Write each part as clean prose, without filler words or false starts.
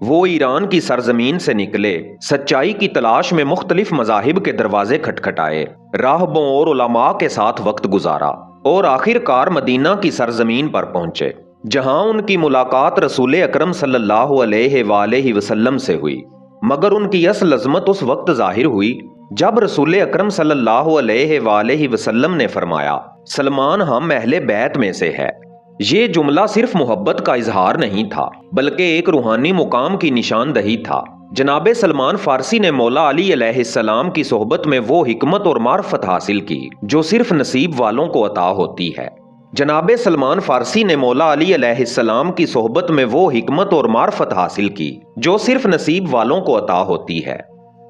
وہ ایران کی سرزمین سے نکلے، سچائی کی تلاش میں مختلف مذاہب کے دروازے کھٹکھٹائے، راہبوں اور علماء کے ساتھ وقت گزارا اور آخر کار مدینہ کی سرزمین پر پہنچے، جہاں ان کی ملاقات رسول اکرم صلی اللہ علیہ وآلہ وسلم سے ہوئی۔ مگر ان کی اصل عظمت اس وقت ظاہر ہوئی جب رسول اکرم صلی اللہ علیہ وآلہ وسلم نے فرمایا، سلمان ہم اہل بیت میں سے ہے۔ یہ جملہ صرف محبت کا اظہار نہیں تھا بلکہ ایک روحانی مقام کی نشاندہی تھا۔ جناب سلمان فارسی نے مولا علی علیہ السلام کی صحبت میں وہ حکمت اور معرفت حاصل کی جو صرف نصیب والوں کو عطا ہوتی ہے۔ جناب سلمان فارسی نے مولا علی علیہ السلام کی صحبت میں وہ حکمت اور معرفت حاصل کی جو صرف نصیب والوں کو عطا ہوتی ہے۔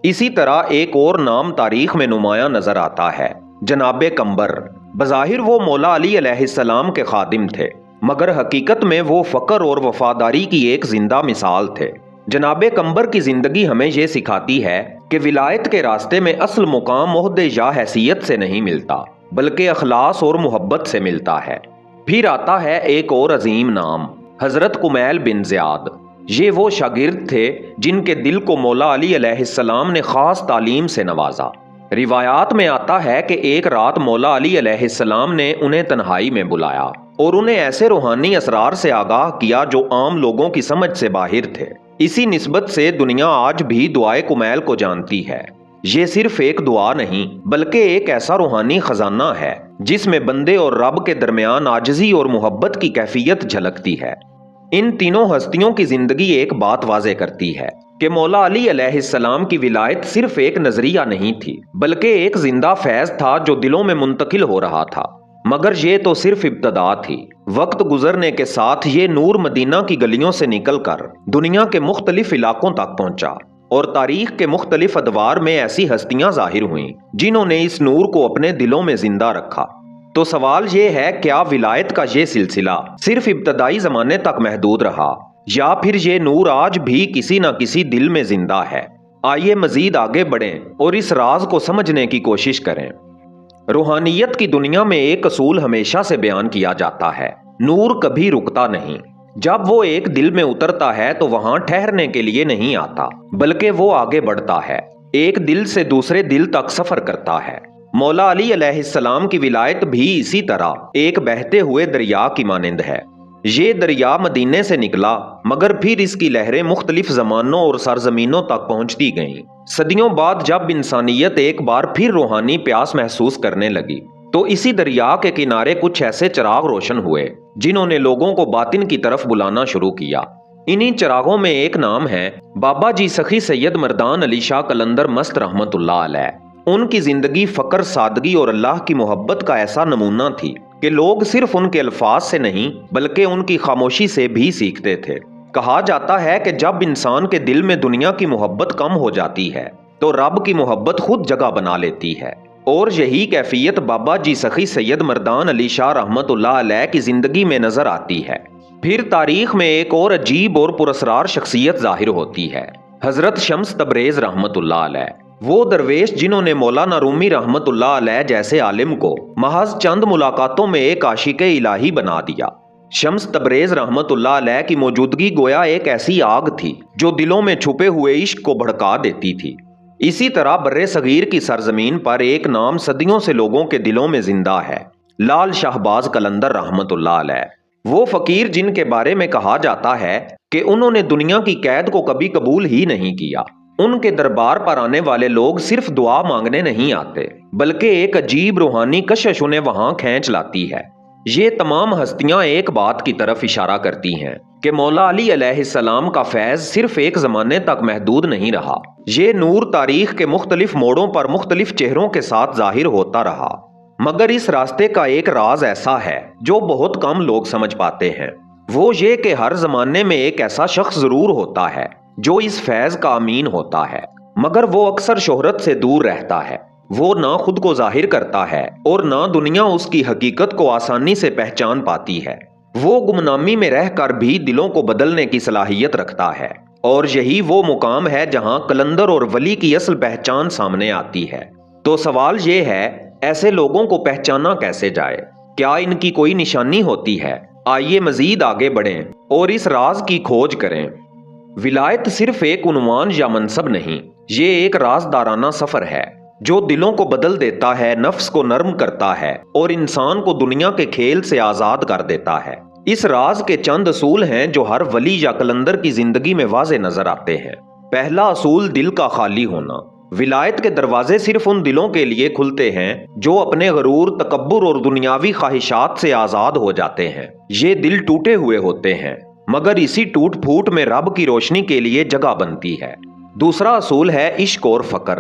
اسی طرح ایک اور نام تاریخ میں نمایاں نظر آتا ہے، جناب قمبر۔ بظاہر وہ مولا علی علیہ السلام کے خادم تھے، مگر حقیقت میں وہ فقر اور وفاداری کی ایک زندہ مثال تھے۔ جناب قمبر کی زندگی ہمیں یہ سکھاتی ہے کہ ولایت کے راستے میں اصل مقام عہدے یا حیثیت سے نہیں ملتا بلکہ اخلاص اور محبت سے ملتا ہے۔ پھر آتا ہے ایک اور عظیم نام، حضرت کمیل بن زیاد۔ یہ وہ شاگرد تھے جن کے دل کو مولا علی علیہ السلام نے خاص تعلیم سے نوازا۔ روایات میں آتا ہے کہ ایک رات مولا علی علیہ السلام نے انہیں تنہائی میں بلایا اور انہیں ایسے روحانی اسرار سے آگاہ کیا جو عام لوگوں کی سمجھ سے باہر تھے۔ اسی نسبت سے دنیا آج بھی دعائے کمیل کو جانتی ہے۔ یہ صرف ایک دعا نہیں بلکہ ایک ایسا روحانی خزانہ ہے جس میں بندے اور رب کے درمیان عاجزی اور محبت کی کیفیت جھلکتی ہے۔ ان تینوں ہستیوں کی زندگی ایک بات واضح کرتی ہے کہ مولا علی علیہ السلام کی ولایت صرف ایک نظریہ نہیں تھی بلکہ ایک زندہ فیض تھا جو دلوں میں منتقل ہو رہا تھا۔ مگر یہ تو صرف ابتدا تھی۔ وقت گزرنے کے ساتھ یہ نور مدینہ کی گلیوں سے نکل کر دنیا کے مختلف علاقوں تک پہنچا اور تاریخ کے مختلف ادوار میں ایسی ہستیاں ظاہر ہوئیں جنہوں نے اس نور کو اپنے دلوں میں زندہ رکھا۔ تو سوال یہ ہے، کیا ولایت کا یہ سلسلہ صرف ابتدائی زمانے تک محدود رہا یا پھر یہ نور آج بھی کسی نہ کسی دل میں زندہ ہے؟ آئیے مزید آگے بڑھیں اور اس راز کو سمجھنے کی کوشش کریں۔ روحانیت کی دنیا میں ایک اصول ہمیشہ سے بیان کیا جاتا ہے، نور کبھی رکتا نہیں۔ جب وہ ایک دل میں اترتا ہے تو وہاں ٹھہرنے کے لیے نہیں آتا بلکہ وہ آگے بڑھتا ہے، ایک دل سے دوسرے دل تک سفر کرتا ہے۔ مولا علی علیہ السلام کی ولایت بھی اسی طرح ایک بہتے ہوئے دریا کی مانند ہے۔ یہ دریا مدینے سے نکلا مگر پھر اس کی لہریں مختلف زمانوں اور سرزمینوں تک پہنچتی گئیں۔ صدیوں بعد جب انسانیت ایک بار پھر روحانی پیاس محسوس کرنے لگی تو اسی دریا کے کنارے کچھ ایسے چراغ روشن ہوئے جنہوں نے لوگوں کو باطن کی طرف بلانا شروع کیا۔ انہی چراغوں میں ایک نام ہے بابا جی سخی سید مردان علی شاہ قلندر مست رحمت اللہ علیہ۔ ان کی زندگی فقر، سادگی اور اللہ کی محبت کا ایسا نمونہ تھی کہ لوگ صرف ان کے الفاظ سے نہیں بلکہ ان کی خاموشی سے بھی سیکھتے تھے۔ کہا جاتا ہے کہ جب انسان کے دل میں دنیا کی محبت کم ہو جاتی ہے تو رب کی محبت خود جگہ بنا لیتی ہے، اور یہی کیفیت بابا جی سخی سید مردان علی شاہ رحمت اللہ علیہ کی زندگی میں نظر آتی ہے۔ پھر تاریخ میں ایک اور عجیب اور پراسرار شخصیت ظاہر ہوتی ہے، حضرت شمس تبریز رحمت اللہ علیہ۔ وہ درویش جنہوں نے مولانا رومی رحمت اللہ علیہ جیسے عالم کو محض چند ملاقاتوں میں ایک عاشق الہی بنا دیا۔ شمس تبریز رحمت اللہ علیہ کی موجودگی گویا ایک ایسی آگ تھی جو دلوں میں چھپے ہوئے عشق کو بھڑکا دیتی تھی۔ اسی طرح برِ صغیر کی سرزمین پر ایک نام صدیوں سے لوگوں کے دلوں میں زندہ ہے، لال شہباز قلندر رحمت اللہ علیہ۔ وہ فقیر جن کے بارے میں کہا جاتا ہے کہ انہوں نے دنیا کی قید کو کبھی قبول ہی نہیں کیا۔ ان کے دربار پر آنے والے لوگ صرف دعا مانگنے نہیں آتے بلکہ ایک عجیب روحانی کشش انہیں وہاں کھینچ لاتی ہے۔ یہ تمام ہستیاں ایک بات کی طرف اشارہ کرتی ہیں کہ مولا علی علیہ السلام کا فیض صرف ایک زمانے تک محدود نہیں رہا، یہ نور تاریخ کے مختلف موڑوں پر مختلف چہروں کے ساتھ ظاہر ہوتا رہا۔ مگر اس راستے کا ایک راز ایسا ہے جو بہت کم لوگ سمجھ پاتے ہیں، وہ یہ کہ ہر زمانے میں ایک ایسا شخص ضرور ہوتا ہے جو اس فیض کا امین ہوتا ہے، مگر وہ اکثر شہرت سے دور رہتا ہے۔ وہ نہ خود کو ظاہر کرتا ہے اور نہ دنیا اس کی حقیقت کو آسانی سے پہچان پاتی ہے۔ وہ گمنامی میں رہ کر بھی دلوں کو بدلنے کی صلاحیت رکھتا ہے، اور یہی وہ مقام ہے جہاں قلندر اور ولی کی اصل پہچان سامنے آتی ہے۔ تو سوال یہ ہے، ایسے لوگوں کو پہچانا کیسے جائے؟ کیا ان کی کوئی نشانی ہوتی ہے؟ آئیے مزید آگے بڑھیں اور اس راز کی کھوج کریں۔ ولایت صرف ایک عنوان یا منصب نہیں، یہ ایک رازدارانہ سفر ہے جو دلوں کو بدل دیتا ہے، نفس کو نرم کرتا ہے اور انسان کو دنیا کے کھیل سے آزاد کر دیتا ہے۔ اس راز کے چند اصول ہیں جو ہر ولی یا قلندر کی زندگی میں واضح نظر آتے ہیں۔ پہلا اصول، دل کا خالی ہونا۔ ولایت کے دروازے صرف ان دلوں کے لیے کھلتے ہیں جو اپنے غرور، تکبر اور دنیاوی خواہشات سے آزاد ہو جاتے ہیں۔ یہ دل ٹوٹے ہوئے ہوتے ہیں، مگر اسی ٹوٹ پھوٹ میں رب کی روشنی کے لیے جگہ بنتی ہے۔ دوسرا اصول ہے عشق اور فقر۔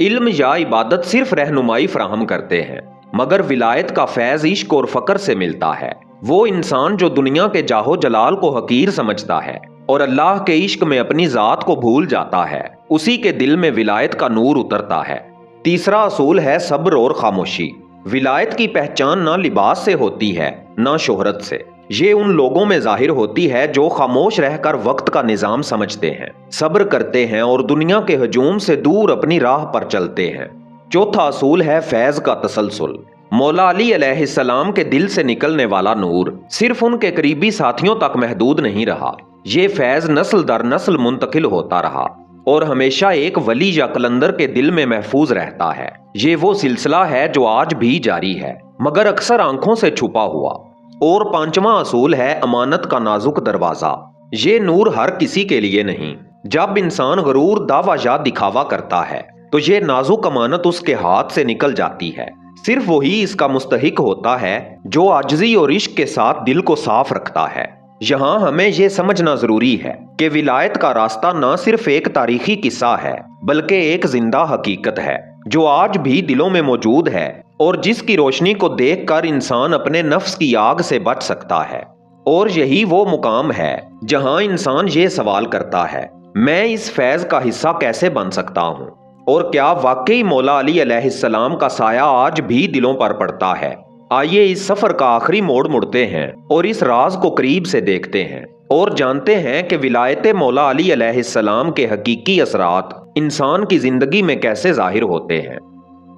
علم یا عبادت صرف رہنمائی فراہم کرتے ہیں، مگر ولایت کا فیض عشق اور فقر سے ملتا ہے۔ وہ انسان جو دنیا کے جاہو جلال کو حقیر سمجھتا ہے اور اللہ کے عشق میں اپنی ذات کو بھول جاتا ہے، اسی کے دل میں ولایت کا نور اترتا ہے۔ تیسرا اصول ہے صبر اور خاموشی۔ ولایت کی پہچان نہ لباس سے ہوتی ہے، نہ شہرت سے۔ یہ ان لوگوں میں ظاہر ہوتی ہے جو خاموش رہ کر وقت کا نظام سمجھتے ہیں، صبر کرتے ہیں اور دنیا کے ہجوم سے دور اپنی راہ پر چلتے ہیں۔ چوتھا اصول ہے فیض کا تسلسل۔ مولا علی علیہ السلام کے دل سے نکلنے والا نور صرف ان کے قریبی ساتھیوں تک محدود نہیں رہا، یہ فیض نسل در نسل منتقل ہوتا رہا اور ہمیشہ ایک ولی یا قلندر کے دل میں محفوظ رہتا ہے۔ یہ وہ سلسلہ ہے جو آج بھی جاری ہے، مگر اکثر آنکھوں سے چھپا ہوا۔ اور پانچواں اصول ہے امانت کا نازک دروازہ۔ یہ نور ہر کسی کے لیے نہیں۔ جب انسان غرور، دعویٰ یا دکھاوا کرتا ہے تو یہ نازک امانت اس کے ہاتھ سے نکل جاتی ہے۔ صرف وہی اس کا مستحق ہوتا ہے جو عاجزی اور عشق کے ساتھ دل کو صاف رکھتا ہے۔ یہاں ہمیں یہ سمجھنا ضروری ہے کہ ولایت کا راستہ نہ صرف ایک تاریخی قصہ ہے، بلکہ ایک زندہ حقیقت ہے جو آج بھی دلوں میں موجود ہے اور جس کی روشنی کو دیکھ کر انسان اپنے نفس کی آگ سے بچ سکتا ہے۔ اور یہی وہ مقام ہے جہاں انسان یہ سوال کرتا ہے، میں اس فیض کا حصہ کیسے بن سکتا ہوں؟ اور کیا واقعی مولا علی علیہ السلام کا سایہ آج بھی دلوں پر پڑتا ہے؟ آئیے اس سفر کا آخری موڑ مڑتے ہیں اور اس راز کو قریب سے دیکھتے ہیں اور جانتے ہیں کہ ولایت مولا علی علیہ السلام کے حقیقی اثرات انسان کی زندگی میں کیسے ظاہر ہوتے ہیں۔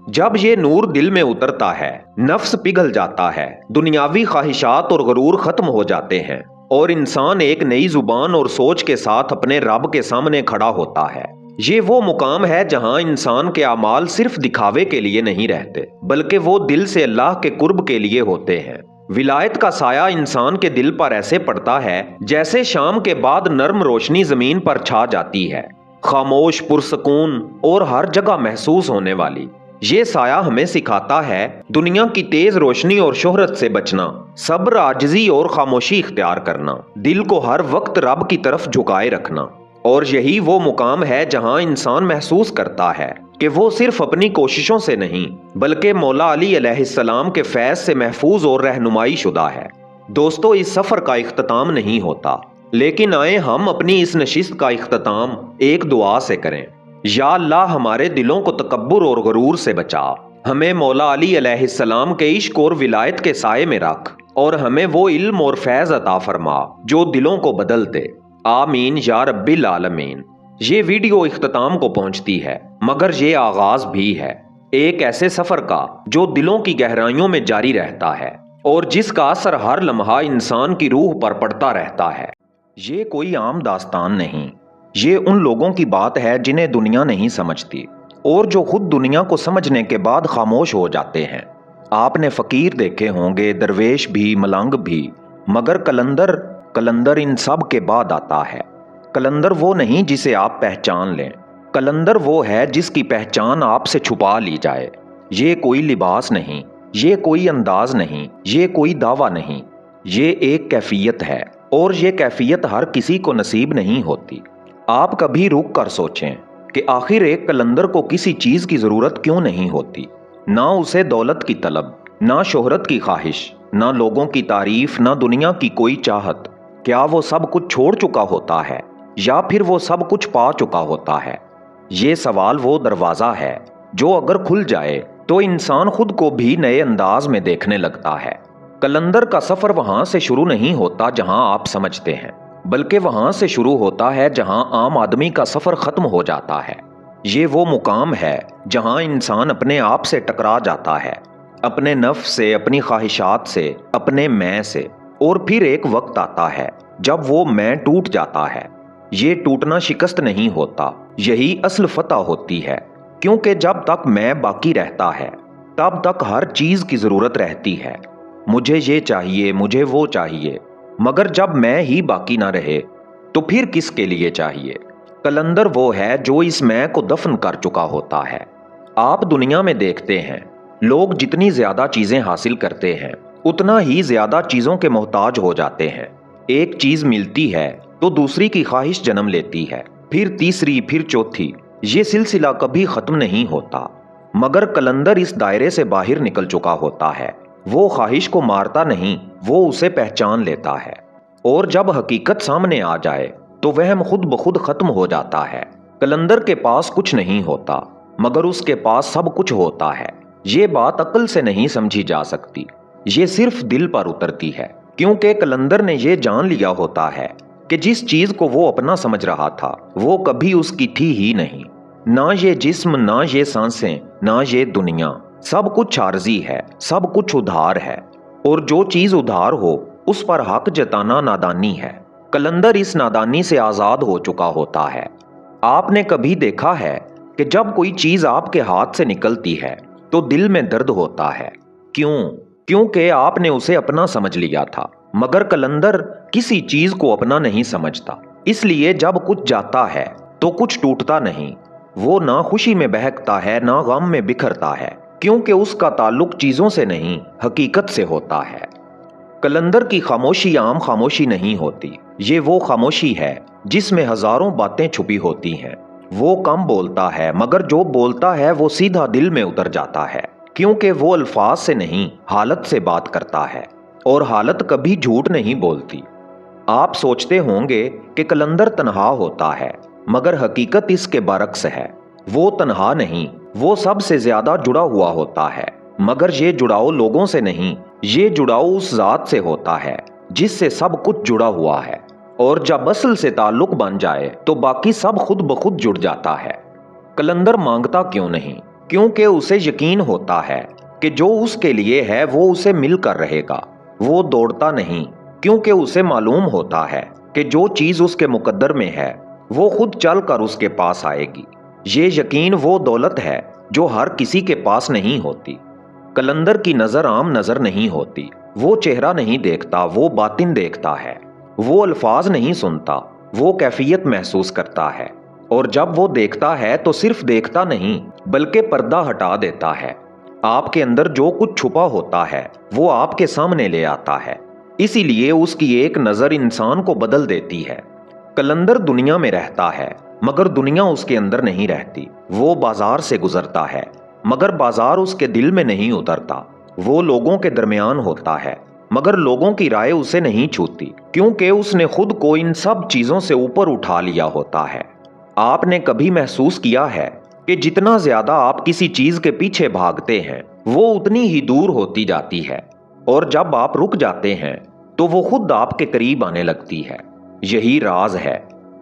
جب یہ نور دل میں اترتا ہے، نفس پگھل جاتا ہے، دنیاوی خواہشات اور غرور ختم ہو جاتے ہیں اور انسان ایک نئی زبان اور سوچ کے ساتھ اپنے رب کے سامنے کھڑا ہوتا ہے۔ یہ وہ مقام ہے جہاں انسان کے اعمال صرف دکھاوے کے لیے نہیں رہتے، بلکہ وہ دل سے اللہ کے قرب کے لیے ہوتے ہیں۔ ولایت کا سایہ انسان کے دل پر ایسے پڑتا ہے جیسے شام کے بعد نرم روشنی زمین پر چھا جاتی ہے، خاموش، پرسکون اور ہر جگہ محسوس ہونے والی۔ یہ سایہ ہمیں سکھاتا ہے دنیا کی تیز روشنی اور شہرت سے بچنا، صبر، عاجزی اور خاموشی اختیار کرنا، دل کو ہر وقت رب کی طرف جھکائے رکھنا۔ اور یہی وہ مقام ہے جہاں انسان محسوس کرتا ہے کہ وہ صرف اپنی کوششوں سے نہیں بلکہ مولا علی علیہ السلام کے فیض سے محفوظ اور رہنمائی شدہ ہے۔ دوستو، اس سفر کا اختتام نہیں ہوتا، لیکن آئیں ہم اپنی اس نشست کا اختتام ایک دعا سے کریں۔ یا اللہ، ہمارے دلوں کو تکبر اور غرور سے بچا، ہمیں مولا علی علیہ السلام کے عشق اور ولایت کے سائے میں رکھ اور ہمیں وہ علم اور فیض عطا فرما جو دلوں کو بدل دے۔ آمین یا رب العالمین۔ یہ ویڈیو اختتام کو پہنچتی ہے، مگر یہ آغاز بھی ہے ایک ایسے سفر کا جو دلوں کی گہرائیوں میں جاری رہتا ہے اور جس کا اثر ہر لمحہ انسان کی روح پر پڑتا رہتا ہے۔ یہ کوئی عام داستان نہیں، یہ ان لوگوں کی بات ہے جنہیں دنیا نہیں سمجھتی اور جو خود دنیا کو سمجھنے کے بعد خاموش ہو جاتے ہیں۔ آپ نے فقیر دیکھے ہوں گے، درویش بھی، ملنگ بھی، مگر قلندر ان سب کے بعد آتا ہے۔ قلندر وہ نہیں جسے آپ پہچان لیں، قلندر وہ ہے جس کی پہچان آپ سے چھپا لی جائے۔ یہ کوئی لباس نہیں، یہ کوئی انداز نہیں، یہ کوئی دعویٰ نہیں، یہ ایک کیفیت ہے اور یہ کیفیت ہر کسی کو نصیب نہیں ہوتی۔ آپ کبھی رک کر سوچیں کہ آخر ایک قلندر کو کسی چیز کی ضرورت کیوں نہیں ہوتی؟ نہ اسے دولت کی طلب، نہ شہرت کی خواہش، نہ لوگوں کی تعریف، نہ دنیا کی کوئی چاہت۔ کیا وہ سب کچھ چھوڑ چکا ہوتا ہے یا پھر وہ سب کچھ پا چکا ہوتا ہے؟ یہ سوال وہ دروازہ ہے جو اگر کھل جائے تو انسان خود کو بھی نئے انداز میں دیکھنے لگتا ہے۔ قلندر کا سفر وہاں سے شروع نہیں ہوتا جہاں آپ سمجھتے ہیں، بلکہ وہاں سے شروع ہوتا ہے جہاں عام آدمی کا سفر ختم ہو جاتا ہے۔ یہ وہ مقام ہے جہاں انسان اپنے آپ سے ٹکرا جاتا ہے، اپنے نفس سے، اپنی خواہشات سے، اپنے میں سے، اور پھر ایک وقت آتا ہے جب وہ میں ٹوٹ جاتا ہے یہ ٹوٹنا شکست نہیں ہوتا، یہی اصل فتح ہوتی ہے، کیونکہ جب تک میں باقی رہتا ہے تب تک ہر چیز کی ضرورت رہتی ہے۔ مجھے یہ چاہیے، مجھے وہ چاہیے، مگر جب میں ہی باقی نہ رہے تو پھر کس کے لیے چاہیے؟ قلندر وہ ہے جو اس میں کو دفن کر چکا ہوتا ہے۔ آپ دنیا میں دیکھتے ہیں، لوگ جتنی زیادہ چیزیں حاصل کرتے ہیں اتنا ہی زیادہ چیزوں کے محتاج ہو جاتے ہیں۔ ایک چیز ملتی ہے تو دوسری کی خواہش جنم لیتی ہے، پھر تیسری، پھر چوتھی، یہ سلسلہ کبھی ختم نہیں ہوتا۔ مگر قلندر اس دائرے سے باہر نکل چکا ہوتا ہے، وہ خواہش کو مارتا نہیں، وہ اسے پہچان لیتا ہے، اور جب حقیقت سامنے آ جائے تو وہم خود بخود ختم ہو جاتا ہے۔ قلندر کے پاس کچھ نہیں ہوتا مگر اس کے پاس سب کچھ ہوتا ہے۔ یہ بات عقل سے نہیں سمجھی جا سکتی، یہ صرف دل پر اترتی ہے، کیونکہ قلندر نے یہ جان لیا ہوتا ہے کہ جس چیز کو وہ اپنا سمجھ رہا تھا وہ کبھی اس کی تھی ہی نہیں۔ نہ یہ جسم، نہ یہ سانسیں، نہ یہ دنیا، سب کچھ عارضی ہے، سب کچھ ادھار ہے، اور جو چیز ادھار ہو اس پر حق جتانا نادانی ہے۔ قلندر اس نادانی سے آزاد ہو چکا ہوتا ہے۔ آپ نے کبھی دیکھا ہے کہ جب کوئی چیز آپ کے ہاتھ سے نکلتی ہے تو دل میں درد ہوتا ہے؟ کیونکہ آپ نے اسے اپنا سمجھ لیا تھا، مگر قلندر کسی چیز کو اپنا نہیں سمجھتا، اس لیے جب کچھ جاتا ہے تو کچھ ٹوٹتا نہیں۔ وہ نہ خوشی میں بہکتا ہے نہ غم میں بکھرتا ہے، کیونکہ اس کا تعلق چیزوں سے نہیں حقیقت سے ہوتا ہے۔ قلندر کی خاموشی عام خاموشی نہیں ہوتی، یہ وہ خاموشی ہے جس میں ہزاروں باتیں چھپی ہوتی ہیں۔ وہ کم بولتا ہے مگر جو بولتا ہے وہ سیدھا دل میں اتر جاتا ہے، کیونکہ وہ الفاظ سے نہیں حالت سے بات کرتا ہے، اور حالت کبھی جھوٹ نہیں بولتی۔ آپ سوچتے ہوں گے کہ قلندر تنہا ہوتا ہے، مگر حقیقت اس کے برعکس ہے۔ وہ تنہا نہیں، وہ سب سے زیادہ جڑا ہوا ہوتا ہے، مگر یہ جڑاؤ لوگوں سے نہیں، یہ جڑاؤ اس ذات سے ہوتا ہے جس سے سب کچھ جڑا ہوا ہے، اور جب اصل سے تعلق بن جائے تو باقی سب خود بخود جڑ جاتا ہے۔ قلندر مانگتا کیوں نہیں؟ کیونکہ اسے یقین ہوتا ہے کہ جو اس کے لیے ہے وہ اسے مل کر رہے گا۔ وہ دوڑتا نہیں، کیونکہ اسے معلوم ہوتا ہے کہ جو چیز اس کے مقدر میں ہے وہ خود چل کر اس کے پاس آئے گی۔ یہ یقین وہ دولت ہے جو ہر کسی کے پاس نہیں ہوتی۔ قلندر کی نظر عام نظر نہیں ہوتی، وہ چہرہ نہیں دیکھتا، وہ باطن دیکھتا ہے۔ وہ الفاظ نہیں سنتا، وہ کیفیت محسوس کرتا ہے، اور جب وہ دیکھتا ہے تو صرف دیکھتا نہیں بلکہ پردہ ہٹا دیتا ہے۔ آپ کے اندر جو کچھ چھپا ہوتا ہے وہ آپ کے سامنے لے آتا ہے، اسی لیے اس کی ایک نظر انسان کو بدل دیتی ہے۔ قلندر دنیا میں رہتا ہے مگر دنیا اس کے اندر نہیں رہتی۔ وہ بازار سے گزرتا ہے مگر بازار اس کے دل میں نہیں اترتا۔ وہ لوگوں کے درمیان ہوتا ہے مگر لوگوں کی رائے اسے نہیں چھوتی، کیونکہ اس نے خود کو ان سب چیزوں سے اوپر اٹھا لیا ہوتا ہے۔ آپ نے کبھی محسوس کیا ہے کہ جتنا زیادہ آپ کسی چیز کے پیچھے بھاگتے ہیں وہ اتنی ہی دور ہوتی جاتی ہے، اور جب آپ رک جاتے ہیں تو وہ خود آپ کے قریب آنے لگتی ہے۔ یہی راز ہے۔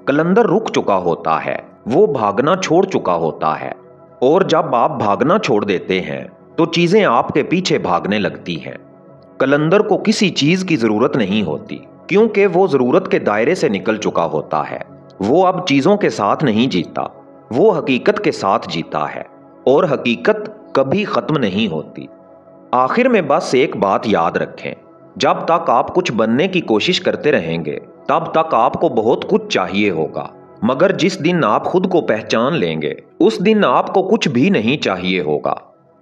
قلندر رک چکا ہوتا ہے، وہ بھاگنا چھوڑ چکا ہوتا ہے، اور جب آپ بھاگنا چھوڑ دیتے ہیں تو چیزیں آپ کے پیچھے بھاگنے لگتی ہیں۔ قلندر کو کسی چیز کی ضرورت نہیں ہوتی، کیونکہ وہ ضرورت کے دائرے سے نکل چکا ہوتا ہے۔ وہ اب چیزوں کے ساتھ نہیں جیتا، وہ حقیقت کے ساتھ جیتا ہے، اور حقیقت کبھی ختم نہیں ہوتی۔ آخر میں بس ایک بات یاد رکھیں، جب تک آپ کچھ بننے کی کوشش کرتے رہیں گے تب تک آپ کو بہت کچھ چاہیے ہوگا، مگر جس دن آپ خود کو پہچان لیں گے اس دن آپ کو کچھ بھی نہیں چاہیے ہوگا۔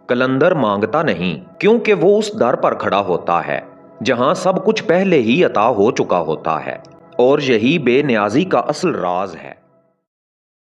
قلندر مانگتا نہیں، کیونکہ وہ اس در پر کھڑا ہوتا ہے جہاں سب کچھ پہلے ہی عطا ہو چکا ہوتا ہے، اور یہی بے نیازی کا اصل راز ہے۔